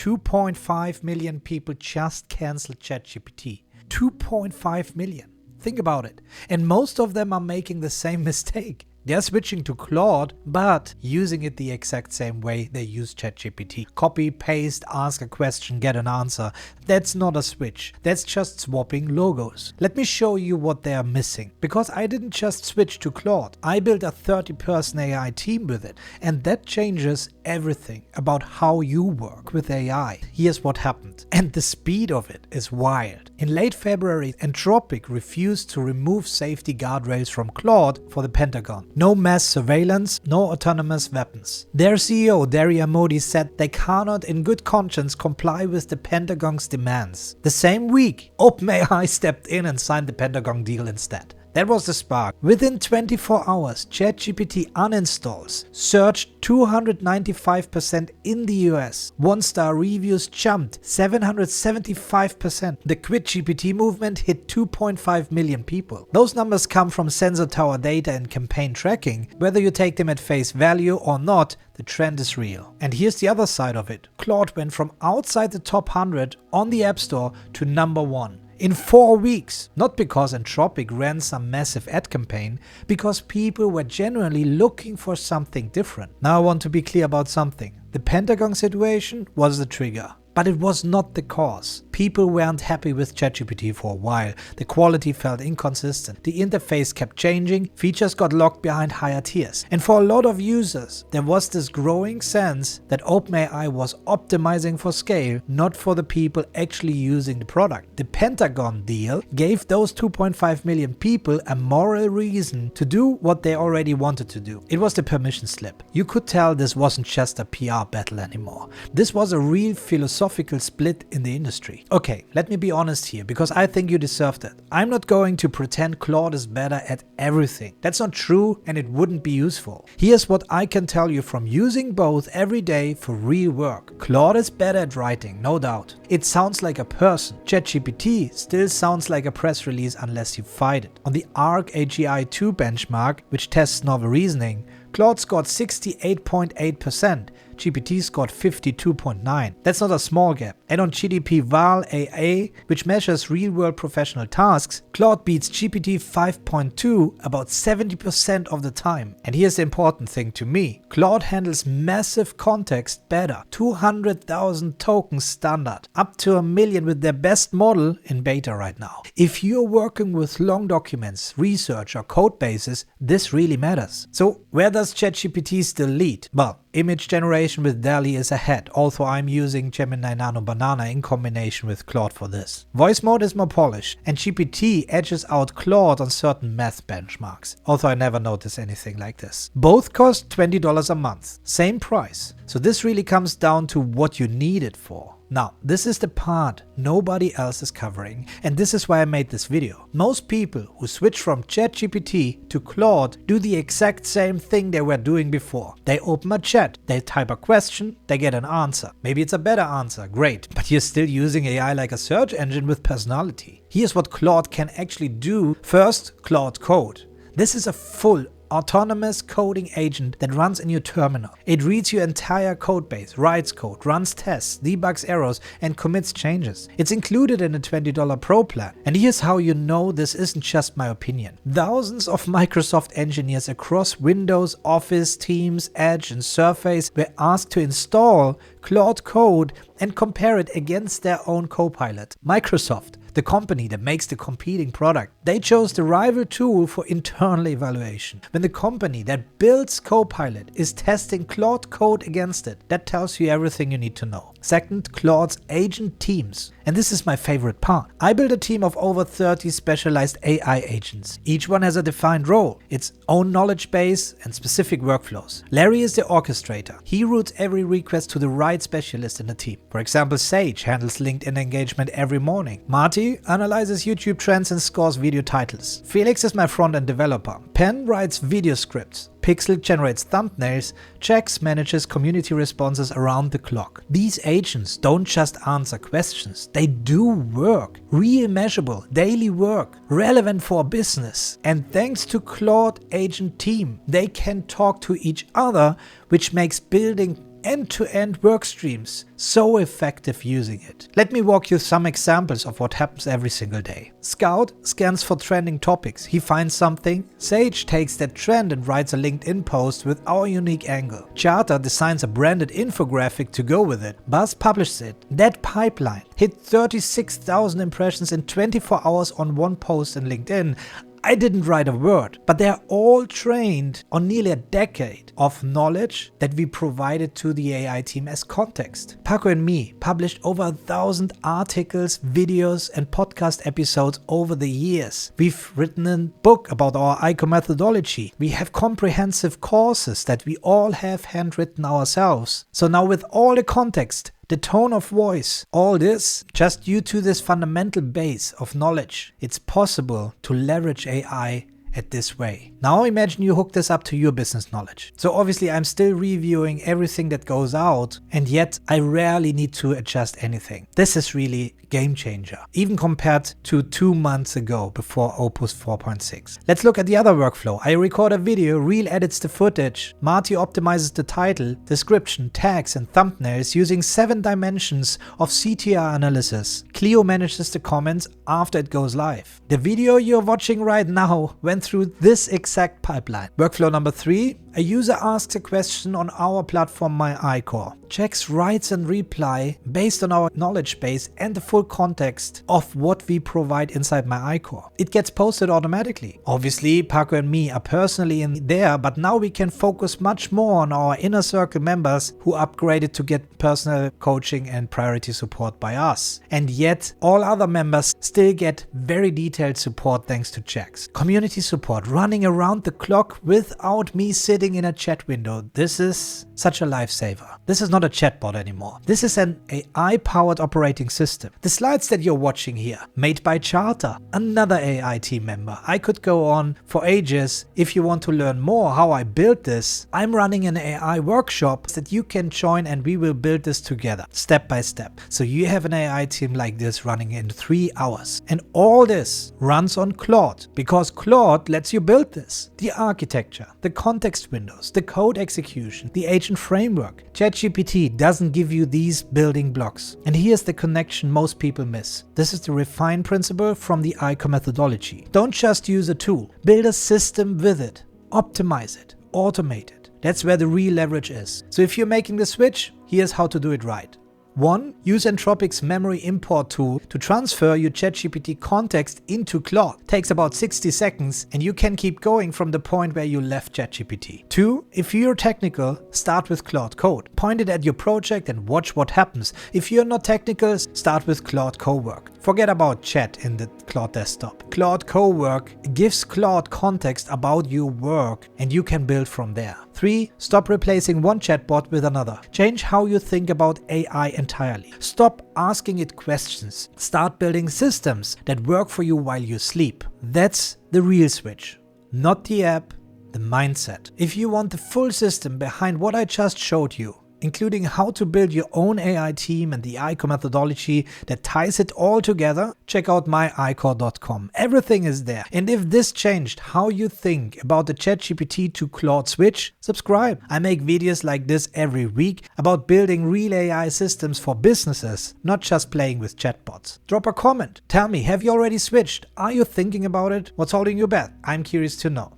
2.5 million people just canceled ChatGPT. 2.5 million. Think about it. And most of them are making the same mistake. They're switching to Claude, but using it the exact same way they use ChatGPT. Copy, paste, ask a question, get an answer. That's not a switch. That's just swapping logos. Let me show you what they are missing. Because I didn't just switch to Claude. I built a 30-person AI team with it. And that changes everything about how you work with AI. Here's what happened. And the speed of it is wild. In late February, Anthropic refused to remove safety guardrails from Claude for the Pentagon. No mass surveillance, no autonomous weapons. Their CEO, Daria Modi, said they cannot in good conscience comply with the Pentagon's demands. The same week, OpenAI stepped in and signed the Pentagon deal instead. That was the spark. Within 24 hours, ChatGPT uninstalls surged 295% in the US. One-star reviews jumped 775%. The Quit GPT movement hit 2.5 million people. Those numbers come from Sensor Tower data and campaign tracking. Whether you take them at face value or not, the trend is real. And here's the other side of it. Claude went from outside the top 100 on the App Store to #1. In 4 weeks, not because Anthropic ran some massive ad campaign, because people were genuinely looking for something different. Now I want to be clear about something. The Pentagon situation was the trigger, but it was not the cause. People weren't happy with ChatGPT for a while. The quality felt inconsistent. The interface kept changing, features got locked behind higher tiers. And for a lot of users, there was this growing sense that OpenAI was optimizing for scale, not for the people actually using the product. The Pentagon deal gave those 2.5 million people a moral reason to do what they already wanted to do. It was the permission slip. You could tell this wasn't just a PR battle anymore. This was a real philosophical split in the industry. Okay, let me be honest here, because I think you deserve that. I'm not going to pretend Claude is better at everything. That's not true, and it wouldn't be useful. Here's what I can tell you from using both every day for real work. Claude is better at writing, no doubt. It sounds like a person. ChatGPT still sounds like a press release unless you fight it. On the ARC AGI-2 benchmark, which tests novel reasoning, Claude scored 68.8%. GPT scored 52.9. That's not a small gap. And on GDP Val AA, which measures real-world professional tasks, Claude beats GPT 5.2 about 70% of the time. And here's the important thing to me. Claude handles massive context better. 200,000 tokens standard. Up to 1 million with their best model in beta right now. If you're working with long documents, research or code bases, this really matters. So where does ChatGPT still lead? Well, image generation with DALL-E is ahead, although I'm using Gemini Nano Banana in combination with Claude for this. Voice mode is more polished, and GPT edges out Claude on certain math benchmarks, although I never noticed anything like this. Both cost $20 a month, same price. So this really comes down to what you need it for. Now, this is the part nobody else is covering, and this is why I made this video. Most people who switch from ChatGPT to Claude do the exact same thing they were doing before. They open a chat, they type a question, they get an answer. Maybe it's a better answer, great, but you're still using AI like a search engine with personality. Here's what Claude can actually do. First, Claude Code. This is a full autonomous coding agent that runs in your terminal. It reads your entire code base, writes code, runs tests, debugs errors, and commits changes. It's included in a $20 Pro plan. And here's how you know this isn't just my opinion. Thousands of Microsoft engineers across Windows, Office, Teams, Edge, and Surface were asked to install Claude Code and compare it against their own Copilot. Microsoft, the company that makes the competing product, they chose the rival tool for internal evaluation. When the company that builds Copilot is testing Claude Code against it, that tells you everything you need to know. Second, Claude's agent teams. And this is my favorite part. I built a team of over 30 specialized AI agents. Each one has a defined role, its own knowledge base and specific workflows. Larry is the orchestrator. He routes every request to the right specialist in the team. For example, Sage handles LinkedIn engagement every morning. Marty analyzes YouTube trends and scores video titles. Felix is my front-end developer. Pen writes video scripts. Pixel generates thumbnails, Jax manages community responses around the clock. These agents don't just answer questions, they do work. Real measurable, daily work, relevant for business. And thanks to Claude Agent Team, they can talk to each other, which makes building end-to-end work streams. So effective using it. Let me walk you some examples of what happens every single day. Scout scans for trending topics. He finds something. Sage takes that trend and writes a LinkedIn post with our unique angle. Charter designs a branded infographic to go with it. Buzz publishes it. That pipeline hit 36,000 impressions in 24 hours on one post in LinkedIn. I didn't write a word, but they're all trained on nearly a decade of knowledge that we provided to the AI team as context. Paco and me published over 1,000 articles, videos, and podcast episodes over the years. We've written a book about our ICOR methodology. We have comprehensive courses that we all have handwritten ourselves. So now with all the context, the tone of voice, all this, just due to this fundamental base of knowledge, it's possible to leverage AI at this way. Now imagine you hook this up to your business knowledge. So obviously I'm still reviewing everything that goes out, and yet I rarely need to adjust anything. This is really game changer, even compared to 2 months ago before Opus 4.6. Let's look at the other workflow. I record a video, Reel edits the footage, Marty optimizes the title, description, tags and thumbnails using 7 dimensions of CTR analysis. Clio manages the comments after it goes live. The video you're watching right now went through this exact pipeline. Workflow number 3, a user asks a question on our platform My ICOR. Checks, writes and reply based on our knowledge base and the full context of what we provide inside My ICOR. It gets posted automatically. Obviously, Paco and me are personally in there, but now we can focus much more on our inner circle members who upgraded to get personal coaching and priority support by us. And yet, all other members still get very detailed support thanks to checks. Community support running around the clock without me sitting in a chat window. This is such a lifesaver. This is not a chatbot anymore. This is an AI-powered operating system. The slides that you're watching here, made by Charter, another AI team member. I could go on for ages. If you want to learn more how I built this, I'm running an AI workshop that you can join and we will build this together, step by step. So you have an AI team like this running in 3 hours. And all this runs on Claude, because Claude lets you build this. The architecture, the context windows, the code execution, the agent framework. ChatGPT doesn't give you these building blocks. And here's the connection most people miss. This is the refine principle from the ICOR methodology. Don't just use a tool. Build a system with it. Optimize it. Automate it. That's where the real leverage is. So if you're making the switch, here's how to do it right. 1. Use Entropic's memory import tool to transfer your ChatGPT context into Claude. Takes about 60 seconds and you can keep going from the point where you left ChatGPT. 2. If you're technical, start with Claude Code. Point it at your project and watch what happens. If you're not technical, start with Claude Cowork. Forget about chat in the Claude desktop. Claude Cowork gives Claude context about your work and you can build from there. 3. Stop replacing one chatbot with another. Change how you think about AI entirely. Stop asking it questions. Start building systems that work for you while you sleep. That's the real switch. Not the app, the mindset. If you want the full system behind what I just showed you, including how to build your own AI team and the ICOR methodology that ties it all together, check out myicor.com. Everything is there. And if this changed how you think about the ChatGPT to Claude switch, subscribe. I make videos like this every week about building real AI systems for businesses, not just playing with chatbots. Drop a comment. Tell me, have you already switched? Are you thinking about it? What's holding you back? I'm curious to know.